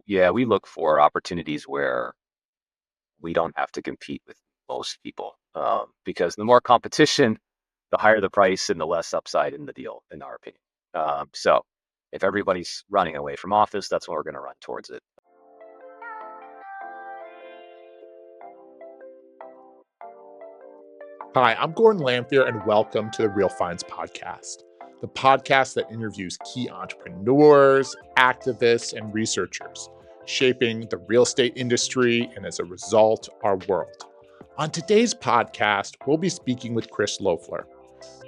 yeah, we look for opportunities where we don't have to compete with most people, because the more competition, the higher the price and the less upside in the deal, in our opinion. So if everybody's running away from office, that's when we're going to run towards it. Hi, I'm Gordon Lamphere, and welcome to the Real Finds podcast, the podcast that interviews key entrepreneurs, activists, and researchers shaping the real estate industry and, as a result, our world. On today's podcast, we'll be speaking with Chris Loeffler.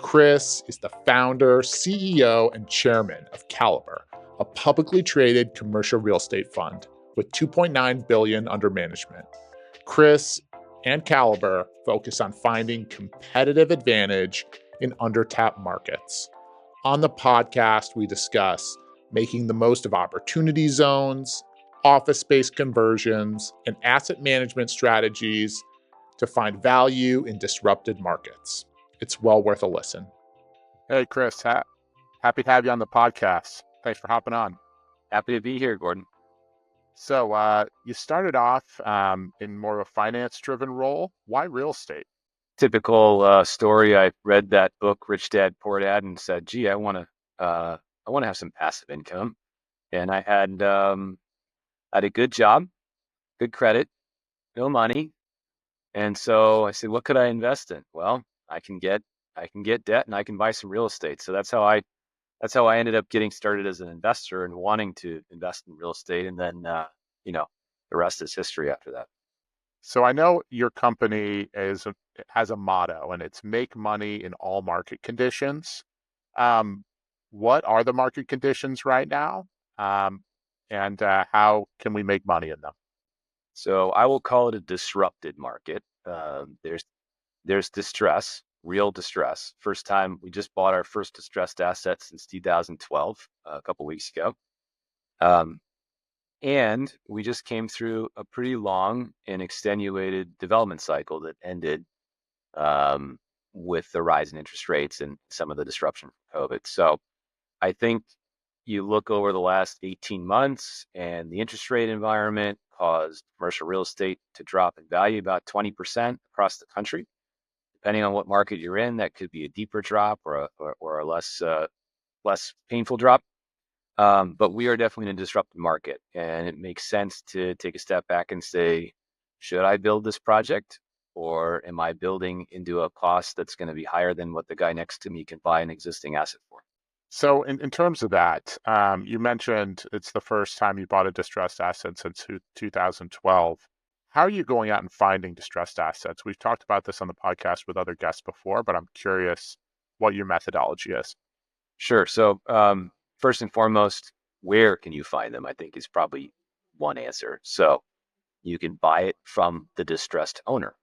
Chris is the founder, CEO, and chairman of Caliber, a publicly traded commercial real estate fund with $2.9 billion under management. Chris and Caliber focus on finding competitive advantage in undertapped markets. On the podcast, we discuss making the most of opportunity zones, office space conversions, and asset management strategies to find value in disrupted markets. It's well worth a listen. Hey, Chris, happy to have you on the podcast. Thanks for hopping on. Happy to be here, Gordon. So you started off in more of a finance-driven role. Why real estate? Typical story. I read that book, Rich Dad, Poor Dad, and said, "Gee, I want to have some passive income." And I had a good job, good credit, no money, and so I said, "What could I invest in?" Well, I can get debt, and I can buy some real estate. So that's how I ended up getting started as an investor and wanting to invest in real estate. And then the rest is history after that. So I know your company has a motto, and it's make money in all market conditions. What are the market conditions right now? And how can we make money in them? So I will call it a disrupted market. There's distress, real distress. First time we just bought our first distressed asset since 2012, a couple weeks ago. And we just came through a pretty long and extenuated development cycle that ended with the rise in interest rates and some of the disruption from COVID. So I think you look over the last 18 months and the interest rate environment caused commercial real estate to drop in value about 20% across the country. Depending on what market you're in, that could be a deeper drop or a less painful drop. But we are definitely in a disrupted market, and it makes sense to take a step back and say, should I build this project, or am I building into a cost that's going to be higher than what the guy next to me can buy an existing asset for? So in terms of that, you mentioned it's the first time you bought a distressed asset since 2012. How are you going out and finding distressed assets? We've talked about this on the podcast with other guests before, but I'm curious what your methodology is. Sure. So first and foremost, where can you find them? I think is probably one answer. So you can buy it from the distressed owner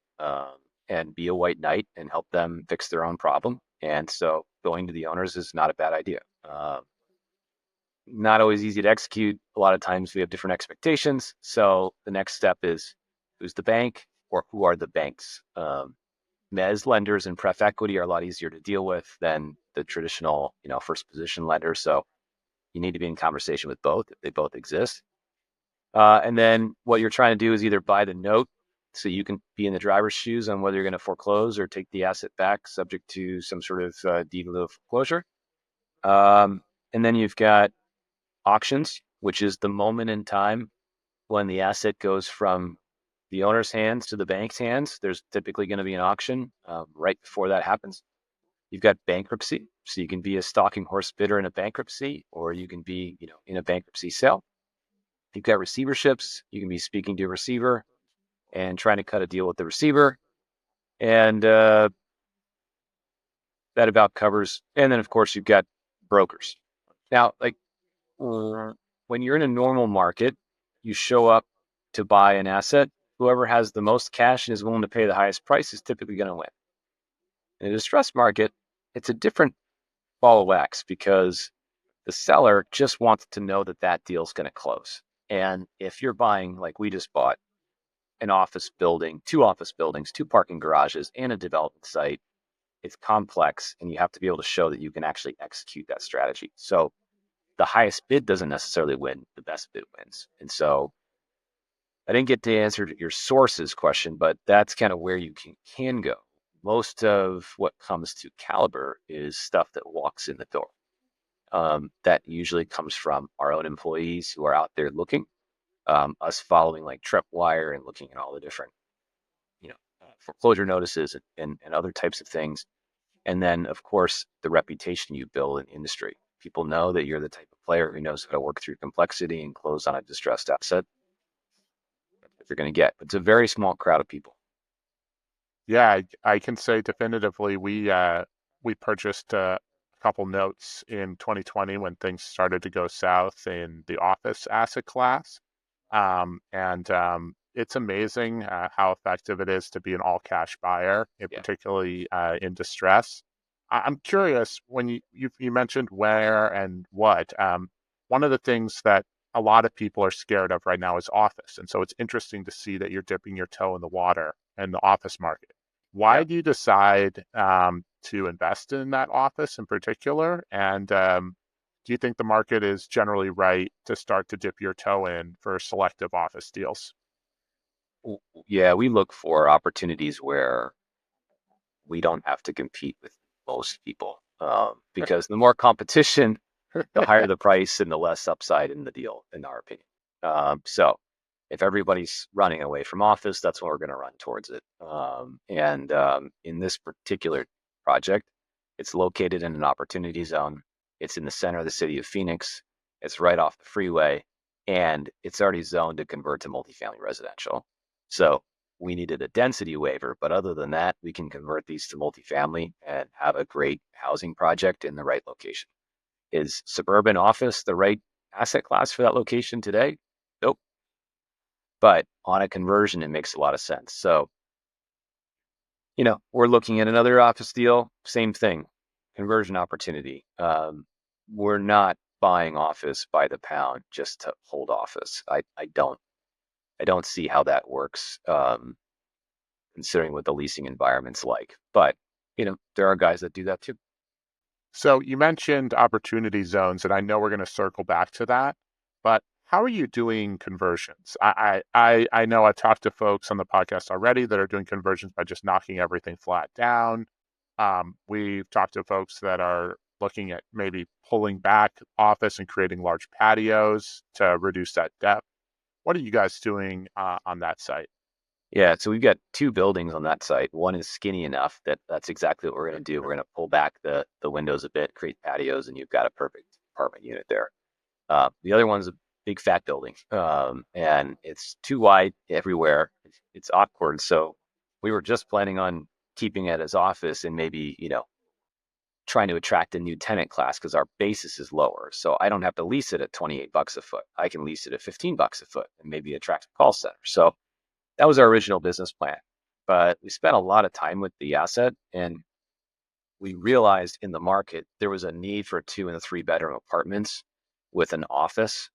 and be a white knight and help them fix their own problem. And so going to the owners is not a bad idea. Not always easy to execute. A lot of times we have different expectations. So the next step is, who's the bank, or who are the banks? Mezz lenders and pref equity are a lot easier to deal with than the traditional, first position lender. So you need to be in conversation with both if they both exist. And then what you're trying to do is either buy the note so you can be in the driver's shoes on whether you're going to foreclose or take the asset back subject to some sort of deed in lieu of foreclosure. And then you've got auctions, which is the moment in time when the asset goes from the owner's hands to the bank's hands. There's typically going to be an auction right before that happens. You've got bankruptcy, so you can be a stalking horse bidder in a bankruptcy, or you can be, in a bankruptcy sale. You've got receiverships. You can be speaking to a receiver and trying to cut a deal with the receiver, and that about covers. And then, of course, you've got brokers. Now, when you're in a normal market, you show up to buy an asset. Whoever has the most cash and is willing to pay the highest price is typically going to win. In a distressed market, it's a different ball of wax because the seller just wants to know that that deal is going to close. And if you're buying, like we just bought, an office building, two office buildings, two parking garages, and a development site, it's complex, and you have to be able to show that you can actually execute that strategy. So the highest bid doesn't necessarily win. The best bid wins. And so I didn't get to answer your sources question, but that's kind of where you can go. Most of what comes to Caliber is stuff that walks in the door. That usually comes from our own employees who are out there looking, us following like Tripwire and looking at all the different, foreclosure notices and other types of things. And then, of course, the reputation you build in industry. People know that you're the type of player who knows how to work through complexity and close on a distressed asset. That's what you're going to get. But it's a very small crowd of people. Yeah, I can say definitively we purchased a couple notes in 2020 when things started to go south in the office asset class. And it's amazing how effective it is to be an all cash buyer, Yeah. particularly in distress. I'm curious when you mentioned where and what. One of the things that a lot of people are scared of right now is office, and so it's interesting to see that you're dipping your toe in the water in the office market. Why Yeah. do you decide to invest in that office in particular? And do you think the market is generally right to start to dip your toe in for selective office deals? Yeah. We look for opportunities where we don't have to compete with most people, because the more competition, the higher the price and the less upside in the deal, in our opinion. So if everybody's running away from office, that's when we're going to run towards it. And in this particular project, it's located in an opportunity zone. It's in the center of the city of Phoenix. It's right off the freeway, and it's already zoned to convert to multifamily residential. So we needed a density waiver, but other than that, we can convert these to multifamily and have a great housing project in the right location. Is suburban office the right asset class for that location today? Nope. But on a conversion, it makes a lot of sense. So, we're looking at another office deal, same thing, conversion opportunity. We're not buying office by the pound just to hold office. I don't see how that works, considering what the leasing environment's like. But, there are guys that do that too. So you mentioned opportunity zones, and I know we're going to circle back to that, but how are you doing conversions? I know I talked to folks on the podcast already that are doing conversions by just knocking everything flat down. We've talked to folks that are looking at maybe pulling back office and creating large patios to reduce that depth. What are you guys doing on that site? Yeah, so we've got two buildings on that site. One is skinny enough that that's exactly what we're going to do. We're going to pull back the windows a bit, create patios, and you've got a perfect apartment unit there. The other one's a big fat building, and it's too wide everywhere. It's awkward. So we were just planning on keeping it as office and maybe, trying to attract a new tenant class because our basis is lower. So I don't have to lease it at $28 a foot. I can lease it at $15 a foot and maybe attract a call center. So that was our original business plan. But we spent a lot of time with the asset, and we realized in the market there was a need for 2 and 3 bedroom apartments with an office.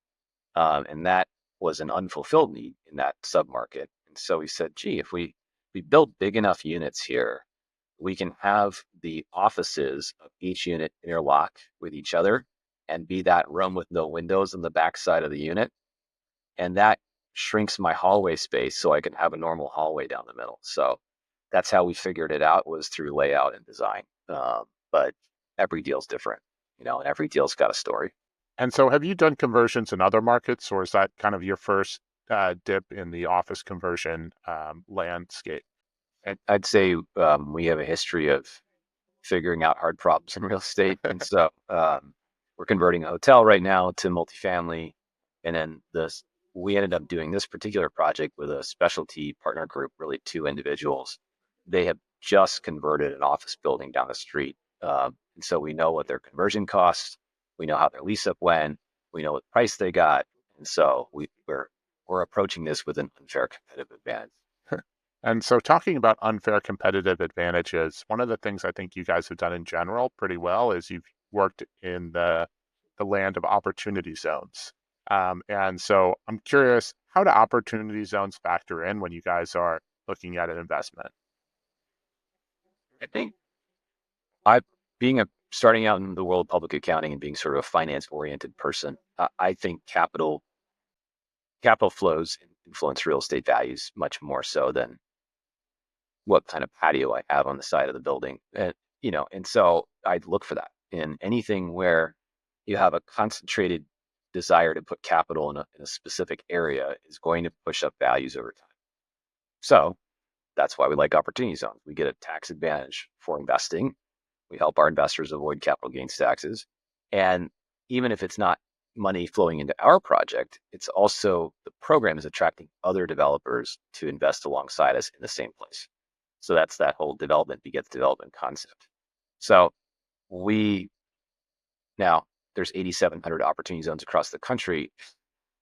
And that was an unfulfilled need in that submarket. And so we said, gee, if we build big enough units here, we can have the offices of each unit interlock with each other and be that room with no windows on the back side of the unit. And that shrinks my hallway space so I can have a normal hallway down the middle. So that's how we figured it out, was through layout and design. But every deal's different, and every deal's got a story. And so have you done conversions in other markets, or is that kind of your first dip in the office conversion landscape? I'd say we have a history of figuring out hard problems in real estate. And so we're converting a hotel right now to multifamily. And then we ended up doing this particular project with a specialty partner group, really two individuals. They have just converted an office building down the street. And so we know what their conversion costs. We know how their lease up went. We know what price they got. And so we're approaching this with an unfair competitive advantage. And so talking about unfair competitive advantages, one of the things I think you guys have done in general pretty well is you've worked in the land of opportunity zones. And so I'm curious, how do opportunity zones factor in when you guys are looking at an investment? I think I being a starting out in the world of public accounting and being sort of a finance-oriented person, I think capital flows influence real estate values much more so than what kind of patio I have on the side of the building. And so I'd look for that in anything where you have a concentrated desire to put capital in a specific area is going to push up values over time. So that's why we like opportunity zones. We get a tax advantage for investing. We help our investors avoid capital gains taxes. And even if it's not money flowing into our project, it's also the program is attracting other developers to invest alongside us in the same place. So that's that whole development begets development concept. So we now there's 8,700 opportunity zones across the country,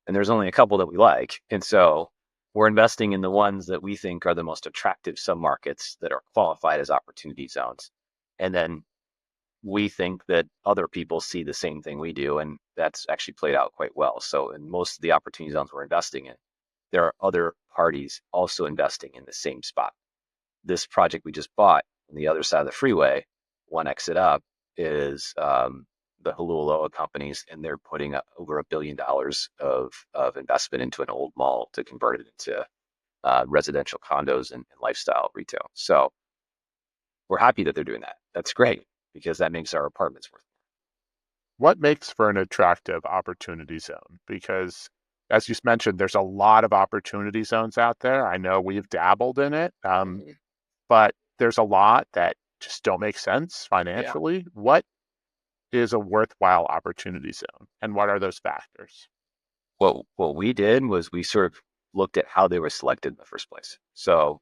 and there's only a couple that we like. And so we're investing in the ones that we think are the most attractive submarkets that are qualified as opportunity zones. And then we think that other people see the same thing we do, and that's actually played out quite well. So in most of the opportunity zones we're investing in, there are other parties also investing in the same spot. This project we just bought on the other side of the freeway, one exit up, is the Hulualoa companies, and they're putting over $1 billion of investment into an old mall to convert it into residential condos and lifestyle retail. So we're happy that they're doing that. That's great because that makes our apartments worth more. What makes for an attractive opportunity zone? Because as you mentioned, there's a lot of opportunity zones out there. I know we've dabbled in it, but there's a lot that just don't make sense financially. Yeah. What is a worthwhile opportunity zone, and what are those factors? What we did was we sort of looked at how they were selected in the first place. So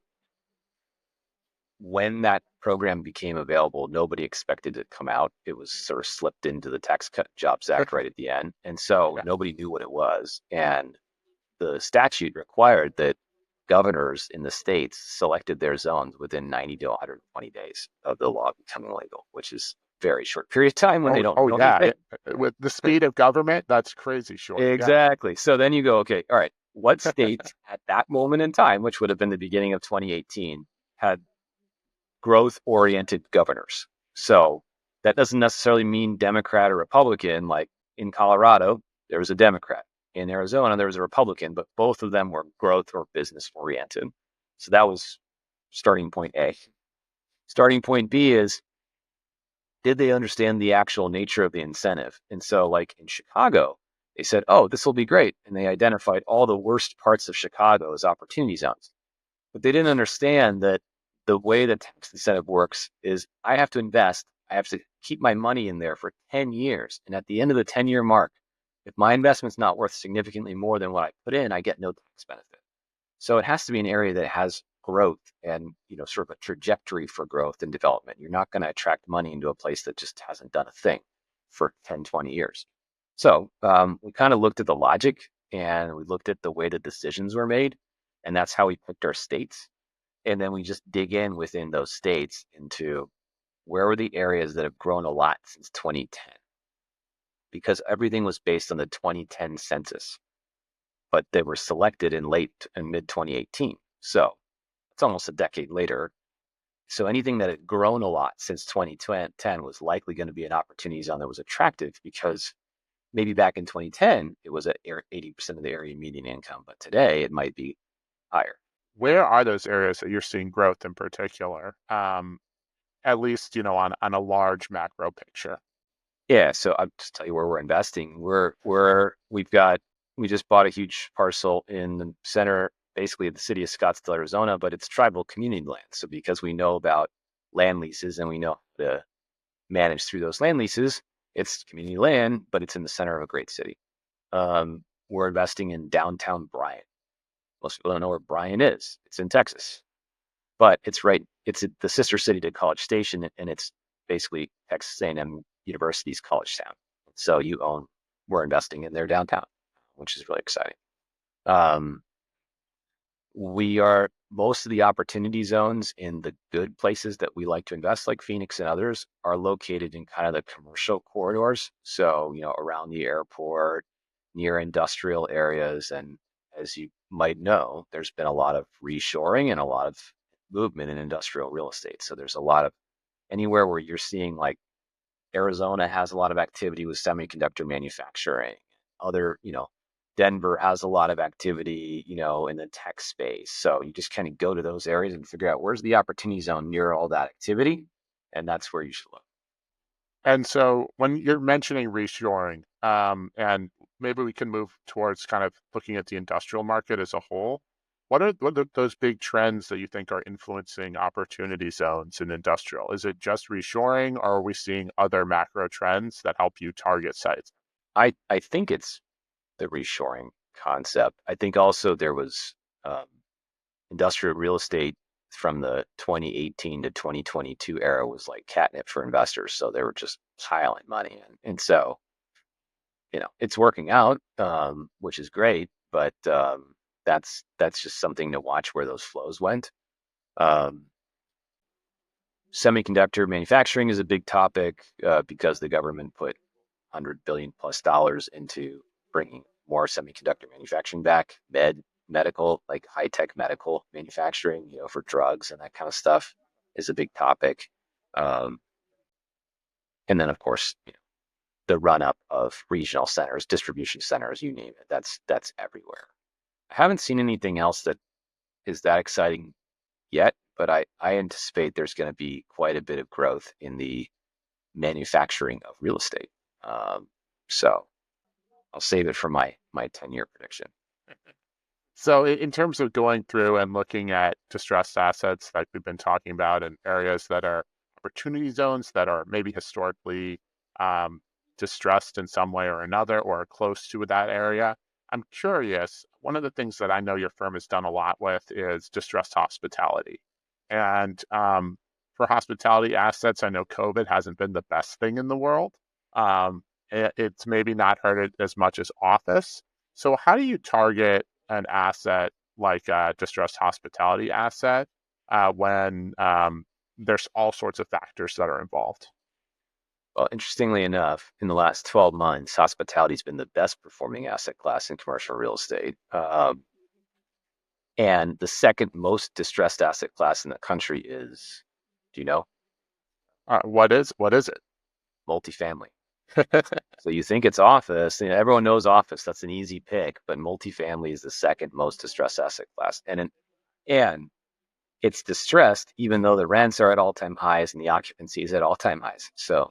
when that program became available, nobody expected it to come out. It was sort of slipped into the Tax Cut Jobs Act right at the end. And so nobody knew what it was. And the statute required that governors in the states selected their zones within 90 to 120 days of the law becoming legal, which is a very short period of time when they don't. With the speed of government, that's crazy short. Exactly. Yeah. So then you go, okay, all right, what states at that moment in time, which would have been the beginning of 2018, had growth-oriented governors? So that doesn't necessarily mean Democrat or Republican. Like in Colorado, there was a Democrat. In Arizona, there was a Republican, but both of them were growth or business-oriented. So that was starting point A. Starting point B is, did they understand the actual nature of the incentive? And so like in Chicago, they said, oh, this will be great. And they identified all the worst parts of Chicago as opportunity zones. But they didn't understand that the way the tax incentive works is I have to invest. I have to keep my money in there for 10 years. And at the end of the 10-year mark, if my investment's not worth significantly more than what I put in, I get no tax benefit. So it has to be an area that has growth and, sort of a trajectory for growth and development. You're not going to attract money into a place that just hasn't done a thing for 10, 20 years. So we kind of looked at the logic and we looked at the way the decisions were made. And that's how we picked our states. And then we just dig in within those states into where were the areas that have grown a lot since 2010. Because everything was based on the 2010 census, but they were selected in late and mid 2018. So it's almost a decade later. So anything that had grown a lot since 2010 was likely going to be an opportunity zone that was attractive because maybe back in 2010, it was at 80% of the area median income, but today it might be higher. Where are those areas that you're seeing growth in particular? At least, on a large macro picture. Yeah, so I'll just tell you where we're investing. We just bought a huge parcel in the center, basically of the city of Scottsdale, Arizona, but it's tribal community land. So because we know about land leases and we know how to manage through those land leases, it's community land, but it's in the center of a great city. We're investing in downtown Bryan. Most people don't know where Bryan is. It's in Texas, but it's the sister city to College Station, and it's basically Texas A&M University's college town. So we're investing in their downtown, which is really exciting. Most of the opportunity zones in the good places that we like to invest, like Phoenix and others, are located in kind of the commercial corridors. So, around the airport, near industrial areas. And as you might know, there's been a lot of reshoring and a lot of movement in industrial real estate. So there's a lot of anywhere where you're seeing like Arizona has a lot of activity with semiconductor manufacturing. Other, Denver has a lot of activity, in the tech space. So you just kind of go to those areas and figure out where's the opportunity zone near all that activity, and that's where you should look. And so when you're mentioning reshoring, and maybe we can move towards kind of looking at the industrial market as a whole, what are those big trends that you think are influencing opportunity zones in industrial? Is it just reshoring, or are we seeing other macro trends that help you target sites? I think it's the reshoring concept. I think also there was um, industrial real estate from the 2018 to 2022 era was like catnip for investors. So they were just piling money in. And so, it's working out, which is great, but that's just something to watch where those flows went. Um, Semiconductor manufacturing is a big topic because the government put $100 billion plus into bringing more semiconductor manufacturing back, medical, like high tech medical manufacturing, for drugs and that kind of stuff is a big topic. Um, and then, of course, the run up of regional centers, distribution centers, you name it. That's everywhere. I haven't seen anything else that is that exciting yet, but I anticipate there's going to be quite a bit of growth in the manufacturing of real estate. So I'll save it for my 10-year prediction. So in terms of going through and looking at distressed assets like we've been talking about in areas that are opportunity zones that are maybe historically um, distressed in some way or another or are close to that area, I'm curious, one of the things that I know your firm has done a lot with is distressed hospitality. And for hospitality assets, I know COVID hasn't been the best thing in the world. It's maybe not hurt it as much as office. So how do you target an asset like a distressed hospitality asset when there's all sorts of factors that are involved? Well, interestingly enough, in the last 12 months, hospitality's been the best performing asset class in commercial real estate. And the second most distressed asset class in the country is, do you know, What is it? multifamily. So you think it's office, everyone knows office. That's an easy pick, but multifamily is the second most distressed asset class. And it's distressed even though the rents are at all-time highs and the occupancy is at all-time highs. So,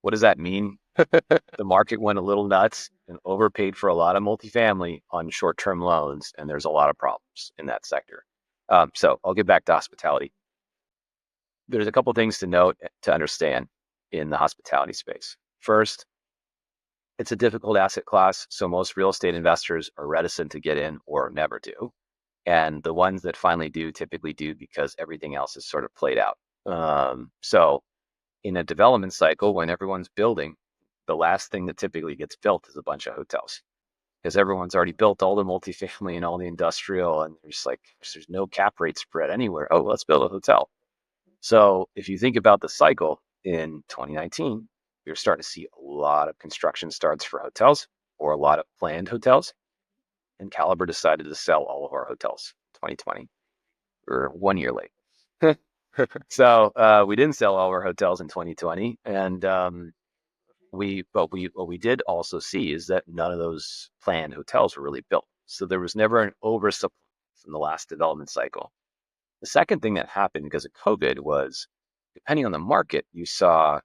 what does that mean? The market went a little nuts and overpaid for a lot of multifamily on short-term loans, and there's a lot of problems in that sector. So I'll get back to hospitality. There's a couple things to note to understand in the hospitality space. First, it's a difficult asset class, so most real estate investors are reticent to get in or never do. And the ones that finally do typically do because everything else is sort of played out. So in a development cycle, when everyone's building, the last thing that typically gets built is a bunch of hotels because everyone's already built all the multifamily and all the industrial, and there's no cap rate spread anywhere. Oh, let's build a hotel. So if you think about the cycle in 2019, we were starting to see a lot of construction starts for hotels or a lot of planned hotels. And Caliber decided to sell all of our hotels in 2020. We're 1 year late. So we didn't sell all of our hotels in 2020. And what we did also see is that none of those planned hotels were really built. So there was never an oversupply from the last development cycle. The second thing that happened because of COVID was, depending on the market, you saw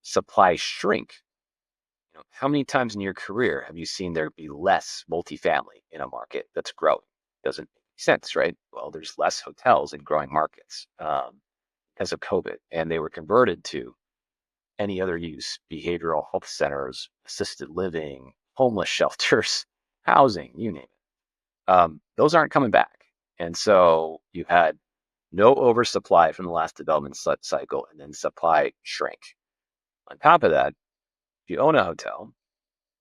supply shrink. How many times in your career have you seen there be less multifamily in a market that's growing? Doesn't make sense, right? Well, there's less hotels in growing markets because of COVID, and they were converted to any other use: behavioral health centers, assisted living, homeless shelters, housing, you name it. Those aren't coming back. And so you had no oversupply from the last development cycle, and then supply shrink. On top of that, if you own a hotel,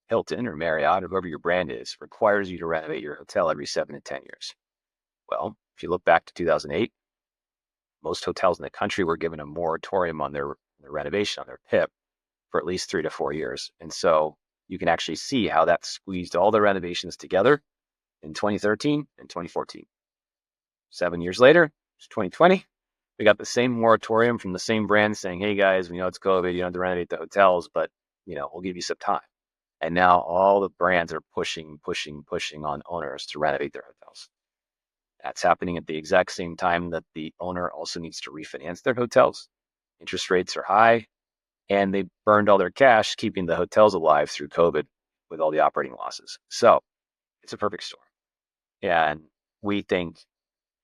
Hilton or Marriott or whoever your brand is requires you to renovate your hotel every 7 to 10 years. Well, if you look back to 2008, most hotels in the country were given a moratorium on their renovation, on their PIP, for at least 3 to 4 years. And so you can actually see how that squeezed all the renovations together in 2013 and 2014. 7 years later, it's 2020. We got the same moratorium from the same brand saying, hey guys, we know it's COVID, you don't have to renovate the hotels, but we'll give you some time. And now all the brands are pushing on owners to renovate their hotels. That's happening at the exact same time that the owner also needs to refinance their hotels. Interest rates are high, and they burned all their cash keeping the hotels alive through COVID with all the operating losses. So it's a perfect storm. And we think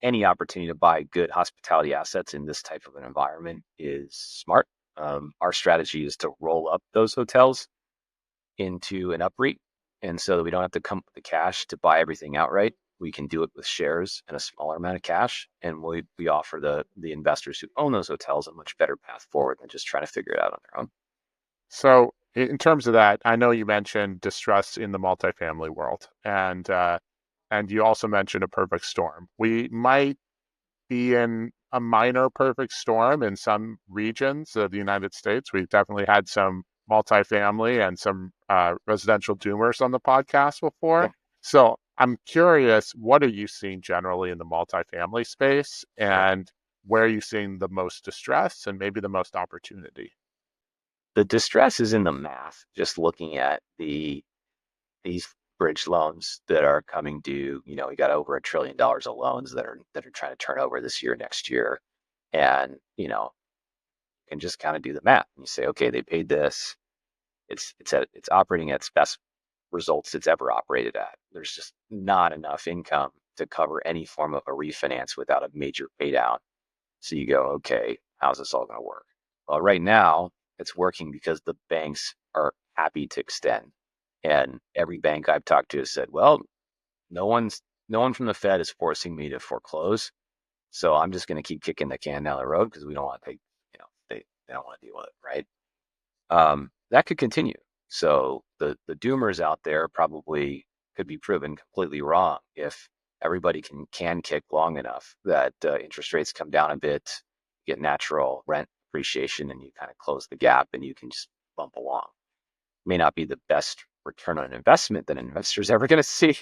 any opportunity to buy good hospitality assets in this type of an environment is smart. Our strategy is to roll up those hotels into an UPREIT. And so that we don't have to come up with the cash to buy everything outright. We can do it with shares and a smaller amount of cash. And we offer the investors who own those hotels a much better path forward than just trying to figure it out on their own. So in terms of that, I know you mentioned distress in the multifamily world, and you also mentioned a perfect storm. We might be in a minor perfect storm in some regions of the United States. We've definitely had some multifamily and some residential doomers on the podcast before. Yeah. So I'm curious, what are you seeing generally in the multifamily space, and where are you seeing the most distress and maybe the most opportunity? The distress is in the math, just looking at these bridge loans that are coming due. We got over $1 trillion of loans that are trying to turn over this year, next year. And, can just kind of do the math. And you say, okay, they paid this. It's operating at its best results it's ever operated at. There's just not enough income to cover any form of a refinance without a major pay down. So you go, okay, how's this all going to work? Well, right now it's working because the banks are happy to extend. And every bank I've talked to has said, well, no one from the Fed is forcing me to foreclose. So I'm just going to keep kicking the can down the road because we don't want to pay, they don't want to deal with it, right? That could continue. So the doomers out there probably could be proven completely wrong if everybody can kick long enough that interest rates come down a bit, get natural rent appreciation, and you kind of close the gap and you can just bump along. May not be the best return on investment that an investor's ever going to see,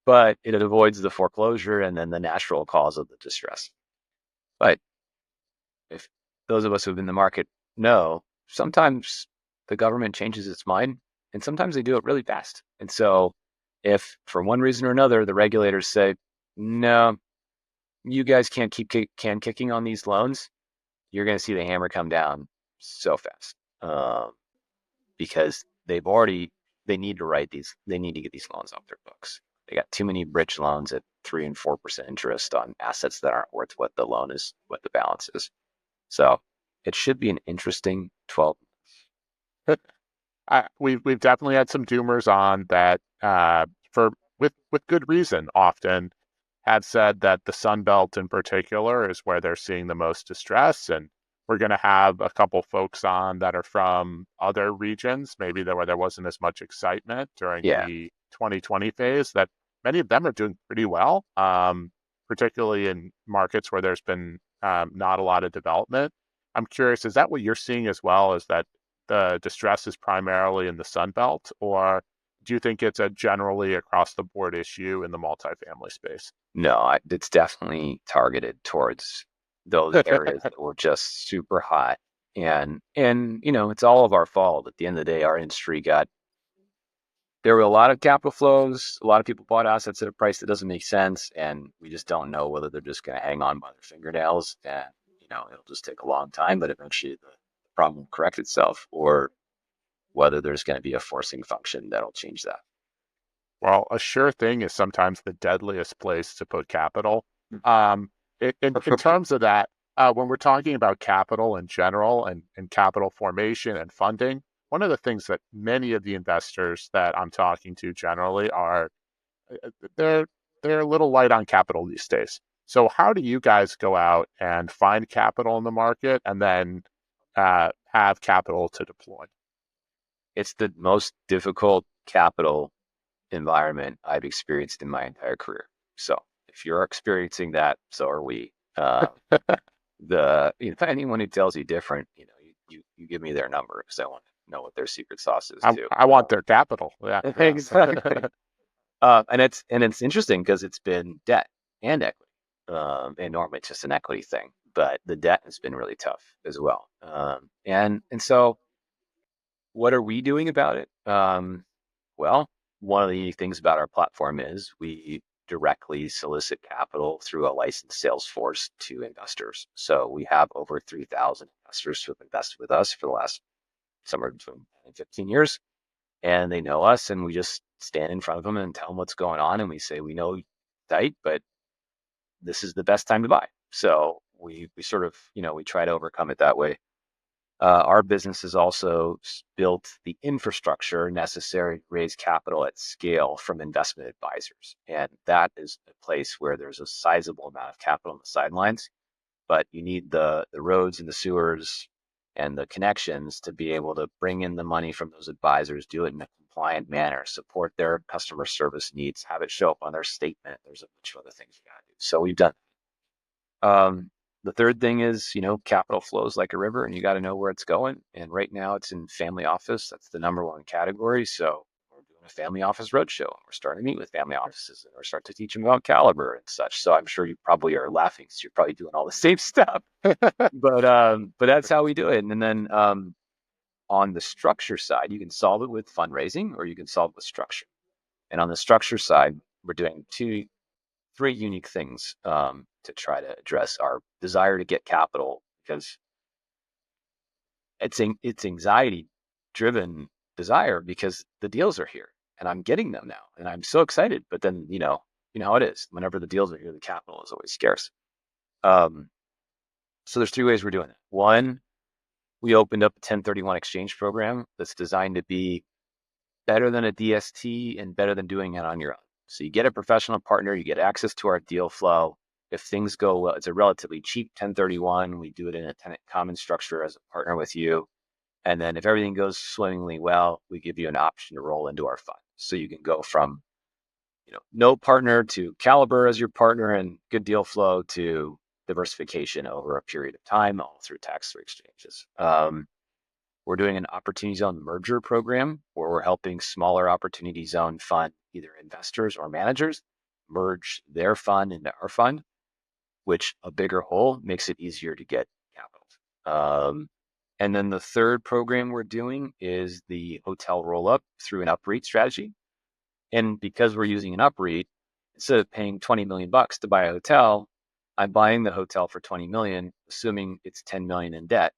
but it avoids the foreclosure and then the natural cause of the distress. But if those of us who've been in the market know, sometimes the government changes its mind and sometimes they do it really fast. And so if for one reason or another, the regulators say, no, you guys can't keep can kicking on these loans, you're going to see the hammer come down so fast because they need to get these loans off their books. They got too many bridge loans at 3% and 4% interest on assets that aren't worth what the balance is. So it should be an interesting 12 months. We've definitely had some doomers on that for with good reason often have said that the Sun Belt in particular is where they're seeing the most distress, and we're going to have a couple folks on that are from other regions, maybe where there wasn't as much excitement during Yeah. the 2020 phase. That many of them are doing pretty well, particularly in markets where there's been not a lot of development. I'm curious, is that what you're seeing as well? Is that the distress is primarily in the Sun Belt, or do you think it's a generally across the board issue in the multifamily space? No, it's definitely targeted towards those areas that were just super hot. And it's all of our fault. At the end of the day, our industry there were a lot of capital flows. A lot of people bought assets at a price that doesn't make sense. And we just don't know whether they're just going to hang on by their fingernails. And, it'll just take a long time, but eventually the problem will correct itself, or whether there's going to be a forcing function that'll change that. Well, a sure thing is sometimes the deadliest place to put capital. In terms of that, when we're talking about capital in general and capital formation and funding, one of the things that many of the investors that I'm talking to generally are they're a little light on capital these days. So how do you guys go out and find capital in the market and then have capital to deploy? It's the most difficult capital environment I've experienced in my entire career. So if you're experiencing that, so are we. Anyone who tells you different, you give me their number because I want to know what their secret sauce is too. I want their capital. Yeah. Exactly. And it's interesting because it's been debt and equity, and normally it's just an equity thing. but the debt has been really tough as well. And so what are we doing about it? Well, one of the unique things about our platform is we directly solicit capital through a licensed sales force to investors. So we have over 3,000 investors who have invested with us for the last somewhere between 10 and 15 years. And they know us, and we just stand in front of them and tell them what's going on. And we say, we know tight, but this is the best time to buy. So we sort of, we try to overcome it that way. Our business has also built the infrastructure necessary to raise capital at scale from investment advisors. And that is a place where there's a sizable amount of capital on the sidelines, but you need the roads and the sewers and the connections to be able to bring in the money from those advisors, do it in a compliant manner, support their customer service needs, have it show up on their statement. There's a bunch of other things you got to do. So we've done. The third thing is, capital flows like a river, and you got to know where it's going. And right now, it's in family office. That's the number one category. So we're doing a family office roadshow, and we're starting to meet with family offices, and we're starting to teach them about Caliber and such. So I'm sure you probably are laughing, so you're probably doing all the same stuff. But that's how we do it. And then on the structure side, you can solve it with fundraising, or you can solve it with structure. And on the structure side, we're doing three unique things to try to address our desire to get capital, because it's anxiety driven desire, because the deals are here and I'm getting them now and I'm so excited. But then, you know how it is. Whenever the deals are here, the capital is always scarce. So there's three ways we're doing it. One, we opened up a 1031 exchange program that's designed to be better than a DST and better than doing it on your own. So you get a professional partner, you get access to our deal flow. If things go well, it's a relatively cheap 1031. We do it in a tenant common structure as a partner with you. And then if everything goes swimmingly well, we give you an option to roll into our fund. So you can go from, no partner to Caliber as your partner and good deal flow to diversification over a period of time, all through tax-free exchanges. We're doing an opportunity zone merger program where we're helping smaller opportunity zone fund, either investors or managers, merge their fund into our fund, which a bigger whole makes it easier to get capital. And then the third program we're doing is the hotel roll up through an UPREIT strategy. And because we're using an UPREIT, instead of paying $20 million to buy a hotel, I'm buying the hotel for $20 million, assuming it's $10 million in debt,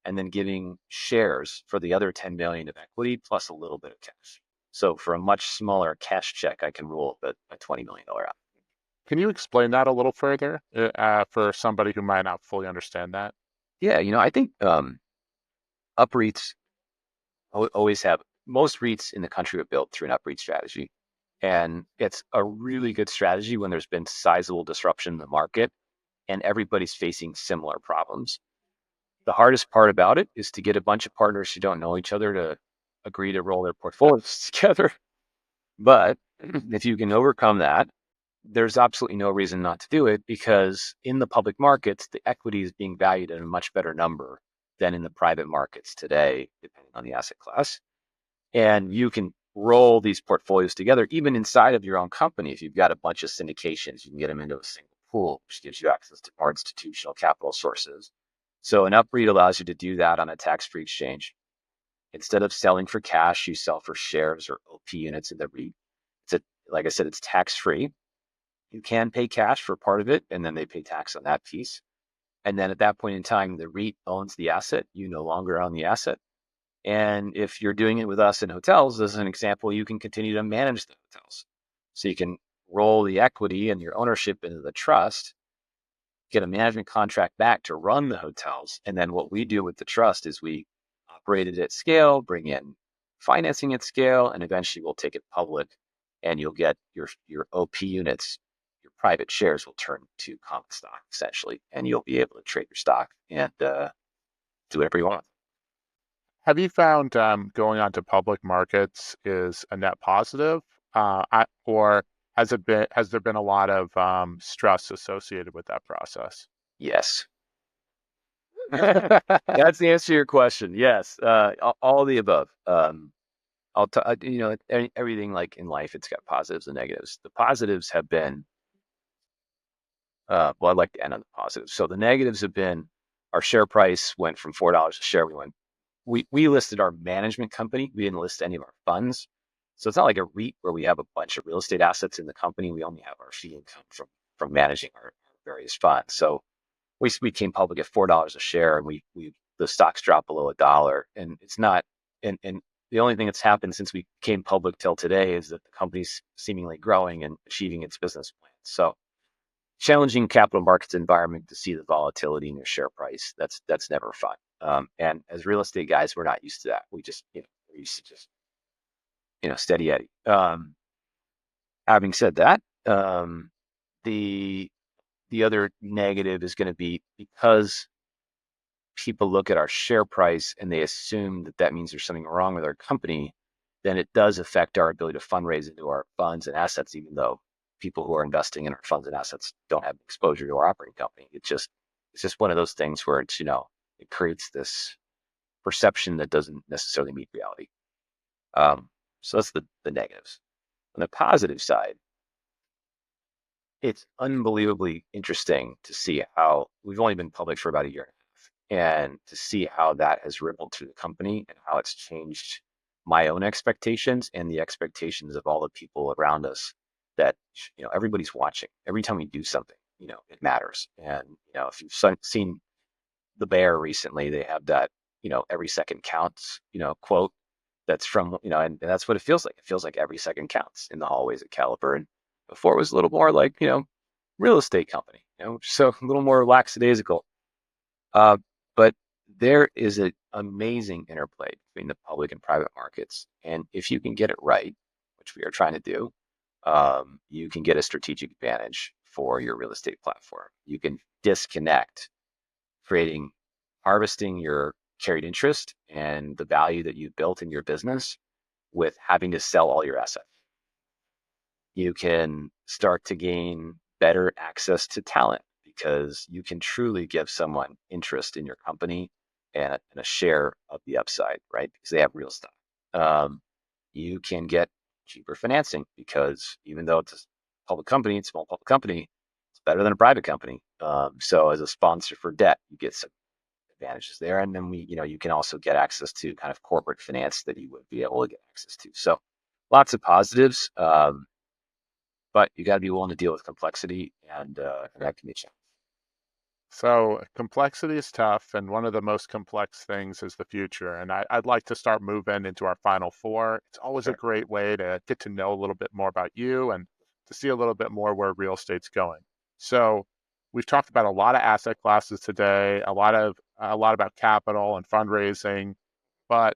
and then giving shares for the other $10 million of equity plus a little bit of cash. So for a much smaller cash check, I can roll up a $20 million out. Can you explain that a little further for somebody who might not fully understand that? Yeah, I think UPREITs always have, most REITs in the country are built through an UPREIT strategy. And it's a really good strategy when there's been sizable disruption in the market and everybody's facing similar problems. The hardest part about it is to get a bunch of partners who don't know each other to agree to roll their portfolios together. But if you can overcome that, there's absolutely no reason not to do it, because in the public markets, the equity is being valued at a much better number than in the private markets today, depending on the asset class. And you can roll these portfolios together, even inside of your own company. If you've got a bunch of syndications, you can get them into a single pool, which gives you access to more institutional capital sources. So an UPREIT allows you to do that on a tax-free exchange. Instead of selling for cash, you sell for shares or OP units in the REIT. Like I said, it's tax-free. You can pay cash for part of it, and then they pay tax on that piece. And then at that point in time, the REIT owns the asset. You no longer own the asset. And if you're doing it with us in hotels, as an example, you can continue to manage the hotels. So you can roll the equity and your ownership into the trust, get a management contract back to run the hotels. And then what we do with the trust is we operate it at scale, bring in financing at scale, and eventually we'll take it public, and you'll get your OP units, your private shares will turn to common stock essentially, and you'll be able to trade your stock and do whatever you want. Have you found going onto public markets is a net positive, or has there been a lot of stress associated with that process? Yes. That's the answer to your question. Yes, all of the above. Everything like in life, it's got positives and negatives. The positives have been Well, I'd like to end on the positive. So the negatives have been our share price went from $4 a share. We listed our management company. We didn't list any of our funds. So it's not like a REIT where we have a bunch of real estate assets in the company. We only have our fee income from managing our various funds. So we came public at $4 a share, and we the stocks dropped below $1, and it's not. And the only thing that's happened since we came public till today is that the company's seemingly growing and achieving its business plan. So challenging capital markets environment to see the volatility in your share price. That's never fun. And as real estate guys, we're not used to that. We're used to just steady Eddie. Having said that, the the other negative is going to be because people look at our share price and they assume that that means there's something wrong with our company, then it does affect our ability to fundraise into our funds and assets, even though people who are investing in our funds and assets don't have exposure to our operating company. It's just one of those things where it creates this perception that doesn't necessarily meet reality. So that's the negatives. On the positive side, it's unbelievably interesting to see how we've only been public for about a year and a half, and to see how that has rippled through the company and how it's changed my own expectations and the expectations of all the people around us. That everybody's watching. Every time we do something, it matters. And if you've seen The Bear recently, they have that every second counts quote that's from and that's what it feels like. It feels like every second counts in the hallways at Caliber. And before it was a little more like real estate company, so a little more lackadaisical. But there is an amazing interplay between the public and private markets, and if you can get it right, which we are trying to do, you can get a strategic advantage for your real estate platform. You can disconnect, creating harvesting your carried interest and the value that you built in your business with having to sell all your assets. You can start to gain better access to talent because you can truly give someone interest in your company and a share of the upside, right? Because they have real stuff. You can get cheaper financing because even though it's a public company, it's a small public company, it's better than a private company. So as a sponsor for debt, you get some advantages there. And then you can also get access to kind of corporate finance that you would be able to get access to. So lots of positives, but you got to be willing to deal with complexity, and that can be a challenge. So complexity is tough, and one of the most complex things is the future. And I'd like to start moving into our final four. It's always a Sure. great way to get to know a little bit more about you and to see a little bit more where real estate's going. So we've talked about a lot of asset classes today, a lot about capital and fundraising, but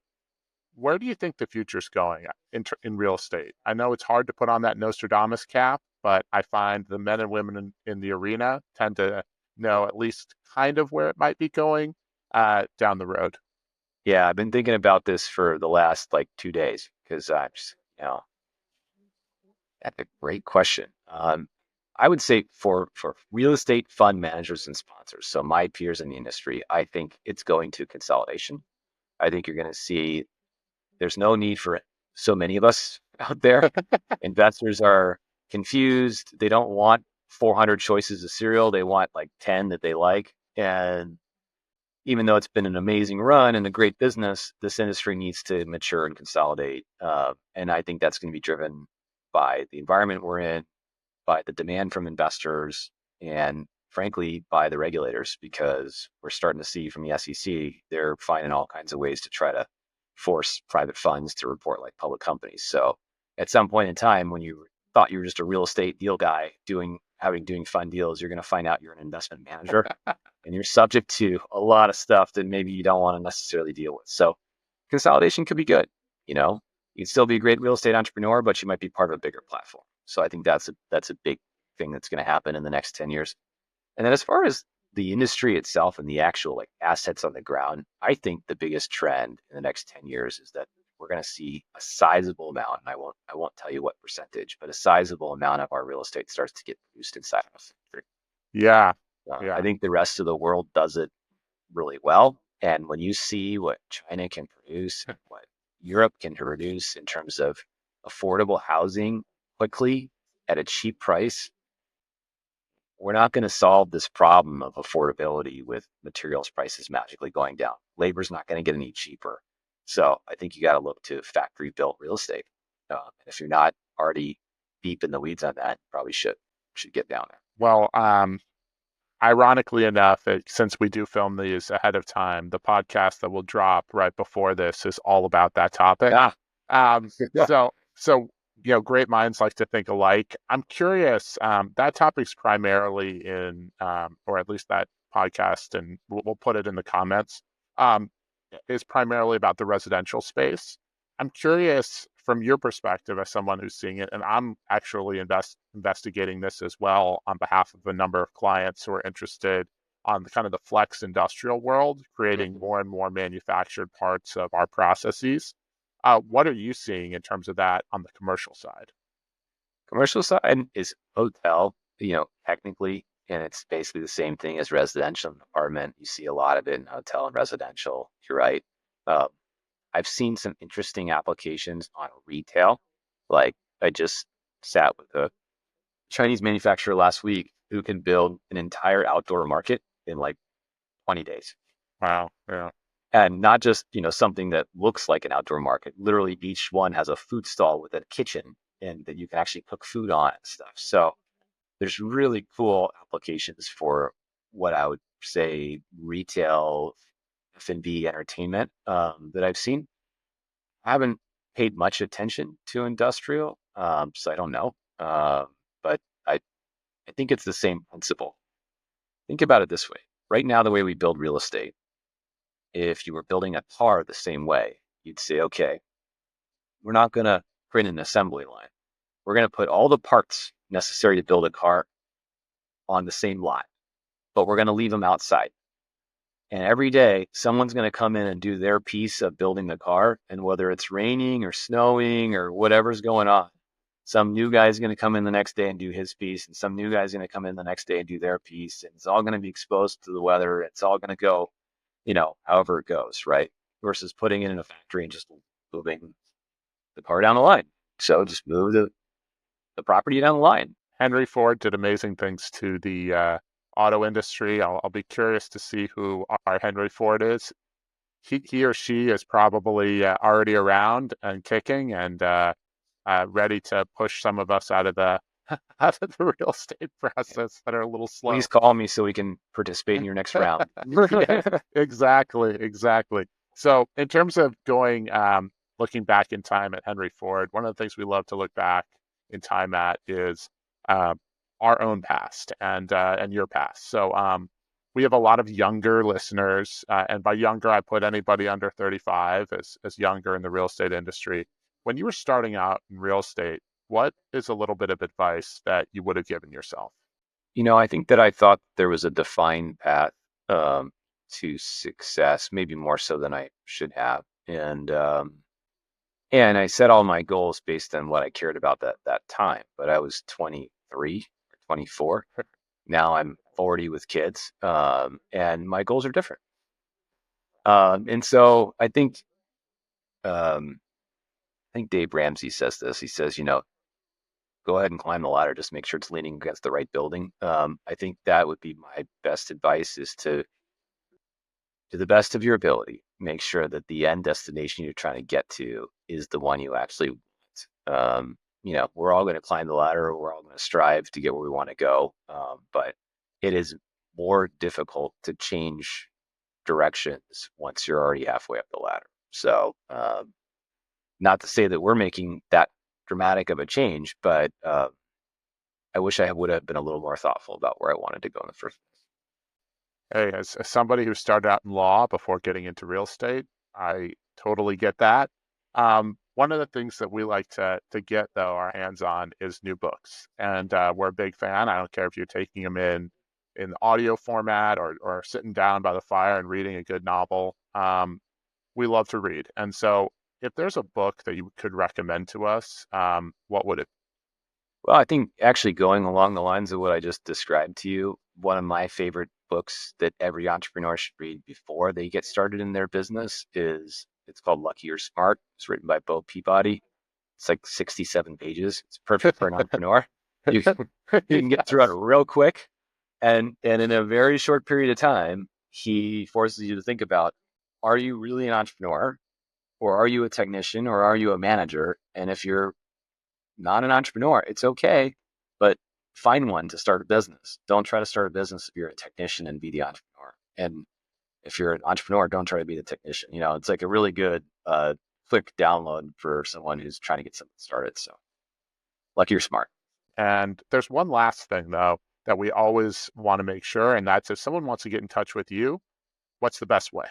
where do you think the future's going in real estate? I know it's hard to put on that Nostradamus cap, but I find the men and women in the arena tend to know at least kind of where it might be going down the road. Yeah, I've been thinking about this for the last like 2 days because I'm just, that's a great question. I would say for real estate fund managers and sponsors, so my peers in the industry, I think it's going to consolidation. I think you're going to see there's no need for so many of us out there. Investors are confused. They don't want 400 choices of cereal. They want like 10 that they like. And even though it's been an amazing run and a great business, this industry needs to mature and consolidate. And I think that's going to be driven by the environment we're in, by the demand from investors, and frankly, by the regulators, because we're starting to see from the SEC, they're finding all kinds of ways to try to force private funds to report like public companies. So at some point in time, when you thought you were just a real estate deal guy doing fund deals, you're going to find out you're an investment manager and you're subject to a lot of stuff that maybe you don't want to necessarily deal with. So consolidation could be good. You can still be a great real estate entrepreneur, but you might be part of a bigger platform. So I think that's a big thing that's going to happen in the next 10 years. And then as far as the industry itself and the actual like assets on the ground, I think the biggest trend in the next 10 years is that we're going to see a sizable amount, and I won't tell you what percentage, but a sizable amount of our real estate starts to get produced inside of the country. Yeah, I yeah. think the rest of the world does it really well. And when you see what China can produce, what Europe can produce in terms of affordable housing quickly at a cheap price, we're not going to solve this problem of affordability with materials prices magically going down. Labor's not going to get any cheaper. So I think you got to look to factory built real estate. If you're not already deep in the weeds on that, probably should get down there. Well, ironically enough, since we do film these ahead of time, the podcast that will drop right before this is all about that topic. Yeah. Yeah. So great minds like to think alike. I'm curious. That topic's primarily in, or at least that podcast, and we'll put it in the comments. Is primarily about the residential space. I'm curious from your perspective as someone who's seeing it, and I'm actually investigating this as well on behalf of a number of clients who are interested on the kind of the flex industrial world, creating more and more manufactured parts of our processes. What are you seeing in terms of that on the commercial side? Commercial side is hotel, technically, and it's basically the same thing as residential and apartment. You see a lot of it in hotel and residential. You're right. Uh, I've seen some interesting applications on retail. Like I just sat with a Chinese manufacturer last week who can build an entire outdoor market in like 20 days. Wow. Yeah. And not just, something that looks like an outdoor market. Literally each one has a food stall with a kitchen and that you can actually cook food on and stuff. So there's really cool applications for what I would say retail F&B entertainment that I've seen. I haven't paid much attention to industrial, so I don't know. But I think it's the same principle. Think about it this way. Right now, the way we build real estate, if you were building a car the same way, you'd say, okay, we're not going to print an assembly line. We're going to put all the parts necessary to build a car on the same lot, but we're going to leave them outside. And every day, someone's going to come in and do their piece of building the car. And whether it's raining or snowing or whatever's going on, some new guy's going to come in the next day and do his piece. And some new guy's going to come in the next day and do their piece. And it's all going to be exposed to the weather. It's all going to go, however it goes, right? Versus putting it in a factory and just moving the car down the line. So just move the property down the line. Henry Ford did amazing things to the auto industry. I'll be curious to see who our Henry Ford is. He or she is probably already around and kicking and ready to push some of us out of the real estate process that are a little slow. Please call me so we can participate in your next round. Exactly. So in terms of going, looking back in time at Henry Ford, one of the things we love to look back in time at is our own past and your past. So we have a lot of younger listeners, and by younger, I put anybody under 35 as younger in the real estate industry. When you were starting out in real estate, what is a little bit of advice that you would have given yourself? I think that I thought there was a defined path to success, maybe more so than I should have. And I set all my goals based on what I cared about that time. But I was 23 or 24. Now I'm 40 with kids, and my goals are different. And so I think Dave Ramsey says this. He says, go ahead and climb the ladder. Just make sure it's leaning against the right building. I think that would be my best advice is to the best of your ability, make sure that the end destination you're trying to get to is the one you actually want. We're all going to climb the ladder. We're all going to strive to get where we want to go. But it is more difficult to change directions once you're already halfway up the ladder. So, not to say that we're making that dramatic of a change, but I wish I would have been a little more thoughtful about where I wanted to go in the first place. Hey, as somebody who started out in law before getting into real estate, I totally get that. One of the things that we like to get though our hands on is new books, and we're a big fan. I don't care if you're taking them in the audio format or sitting down by the fire and reading a good novel. We love to read, and so if there's a book that you could recommend to us, what would it be? Well, I think actually going along the lines of what I just described to you, one of my favorite books that every entrepreneur should read before they get started in their business it's called Lucky or Smart. It's written by Bo Peabody. It's like 67 pages. It's perfect for an entrepreneur. You can get through it real quick. And in a very short period of time, he forces you to think about, are you really an entrepreneur, or are you a technician, or are you a manager? And if you're not an entrepreneur, it's okay, but find one to start a business. Don't try to start a business if you're a technician and be the entrepreneur. And if you're an entrepreneur, don't try to be the technician. It's like a really good quick download for someone who's trying to get something started. So lucky you're smart. And there's one last thing, though, that we always want to make sure, and that's if someone wants to get in touch with you, what's the best way?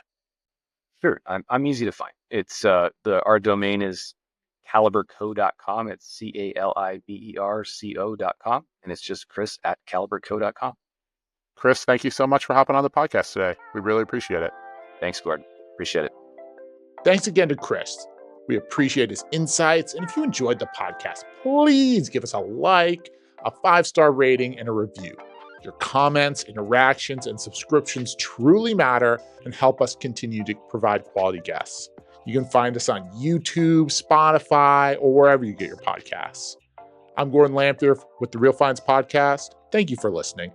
Sure, I'm easy to find. It's our domain is caliberco.com. It's CALIBERCO.com, and it's just Chris@caliberco.com. Chris, thank you so much for hopping on the podcast today. We really appreciate it. Thanks, Gordon. Appreciate it. Thanks again to Chris. We appreciate his insights. And if you enjoyed the podcast, please give us a like, a 5-star rating, and a review. Your comments, interactions, and subscriptions truly matter and help us continue to provide quality guests. You can find us on YouTube, Spotify, or wherever you get your podcasts. I'm Gordon Lamphere with the Real Finds Podcast. Thank you for listening.